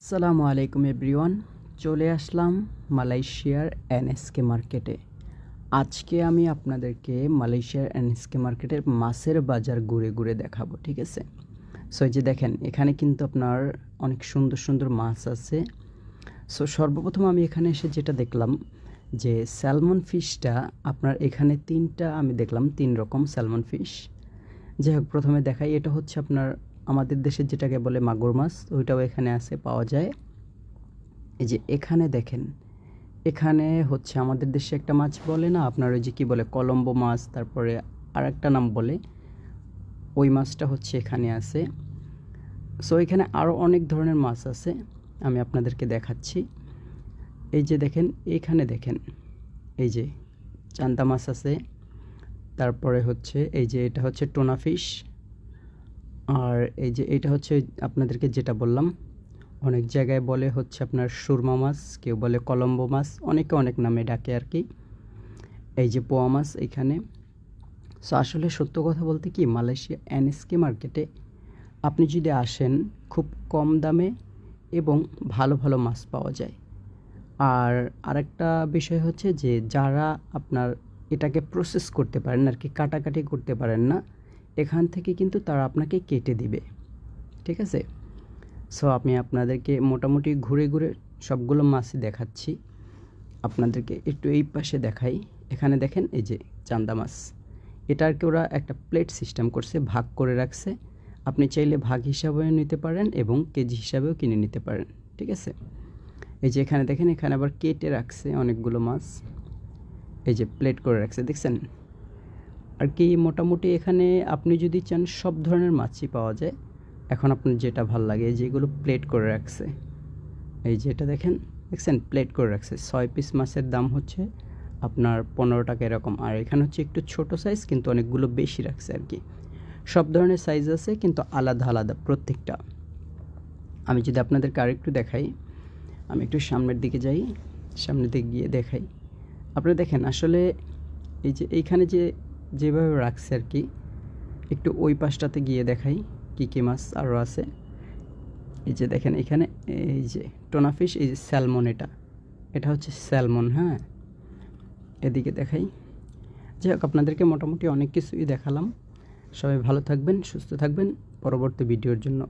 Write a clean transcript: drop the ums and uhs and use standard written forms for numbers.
আসসালামু আলাইকুম এভরিওয়ান, চলে আসলাম মালয়েশিয়ার এনএসকে মার্কেটে। আজকে আমি আপনাদেরকে মালয়েশিয়ার এনএসকে মার্কেটের মাছের বাজার ঘুরে ঘুরে দেখাবো, ঠিক আছে? সো এই যে দেখেন, এখানে কিন্তু আপনার অনেক সুন্দর সুন্দর মাছ আছে। সো সর্বপ্রথম আমি এখানে এসে যেটা দেখলাম যে স্যালমন ফিশটা আপনার এখানে আমি দেখলাম 3 রকম স্যালমন ফিশ। যাই হোক, প্রথমে দেখাই, এটা হচ্ছে আপনার আমাদের দেশে যেটাকে বলে মাগুর মাছ, ওইটাও এখানে আছে, পাওয়া যায়। এই যে এখানে দেখেন, এখানে হচ্ছে আমাদের দেশে একটা মাছ বলে না আপনার, ওই যে কী বলে, কলম্বো মাছ, তারপরে আর একটা নাম বলে, ওই মাছটা হচ্ছে এখানে আছে। সো এখানে আরও অনেক ধরনের মাছ আছে, আমি আপনাদেরকে দেখাচ্ছি। এই যে দেখেন, এখানে দেখেন, এই যে চান্দা মাছ আছে, তারপরে হচ্ছে এই যে এটা হচ্ছে টোনা ফিশ, আর এই যে এটা হচ্ছে আপনাদেরকে যেটা বললাম, অনেক জায়গায় বলে হচ্ছে আপনার সুরমা মাছ, কেউ বলে কলম্বো মাছ, অনেকে অনেক নামে ডাকে আর কি। এই যে পোয়া মাছ এইখানে। সো আসলে সত্য কথা বলতে কি, মালয়েশিয়া এনএসকে মার্কেটে আপনি যদি আসেন, খুব কম দামে এবং ভালো ভালো মাছ পাওয়া যায়। আর আরেকটা বিষয় হচ্ছে যে যারা আপনার এটাকে প্রসেস করতে পারেন আর কি, কাটাকাটি করতে পারেন না, এখান থেকে কিন্তু তারা আপনাকে কেটে দিবে, ঠিক আছে? সো আমি আপনাদেরকে মোটামুটি ঘুরে ঘুরে সবগুলো মাছই দেখাচ্ছি। আপনাদেরকে একটু এই পাশে দেখাই। এখানে দেখেন, এই যে চান্দা মাছ, এটাকে ওরা একটা প্লেট সিস্টেম করছে, ভাগ করে রাখছে। আপনি চাইলে ভাগ হিসাবেও নিতে পারেন এবং কেজি হিসাবেও কিনে নিতে পারেন, ঠিক আছে? এই যে এখানে দেখেন, এখানে আবার কেটে রাখছে অনেকগুলো মাছ, এই যে প্লেট করে রাখছে, দেখছেন? আর কি মোটামুটি এখানে আপনি যদি চান সব ধরনের মাছই পাওয়া যায়। এখন আপনার যেটা ভাল লাগে, যেগুলো প্লেট করে রাখছে, এই যে এটা দেখছেন, প্লেট করে রাখছে। 6 পিস মাছের দাম হচ্ছে আপনার 15 টাকা এরকম। আর এখানে হচ্ছে একটু ছোট সাইজ, কিন্তু অনেকগুলো বেশি রাখছে আর কি। সব ধরনের সাইজ আছে, কিন্তু আলাদা আলাদা প্রত্যেকটা। আমি যদি আপনাদেরকে আরেকটু দেখাই, আমি একটু সামনের দিকে যাই, সামনের দিকে গিয়ে দেখাই। আপনারা দেখেন, আসলে এই যে এইখানে যেভাবে রাখছে আর কি, একটু ওই পাশটাতে গিয়ে দেখাই কী কী মাছ আরও আছে। এই যে দেখেন, এখানে এই যে টোনা ফিশ, এই যে স্যালমন, এটা হচ্ছে স্যালমন, হ্যাঁ। এদিকে দেখাই। যাই হোক, আপনাদেরকে মোটামুটি অনেক কিছুই দেখালাম। সবাই ভালো থাকবেন, সুস্থ থাকবেন। পরবর্তী ভিডিওর জন্য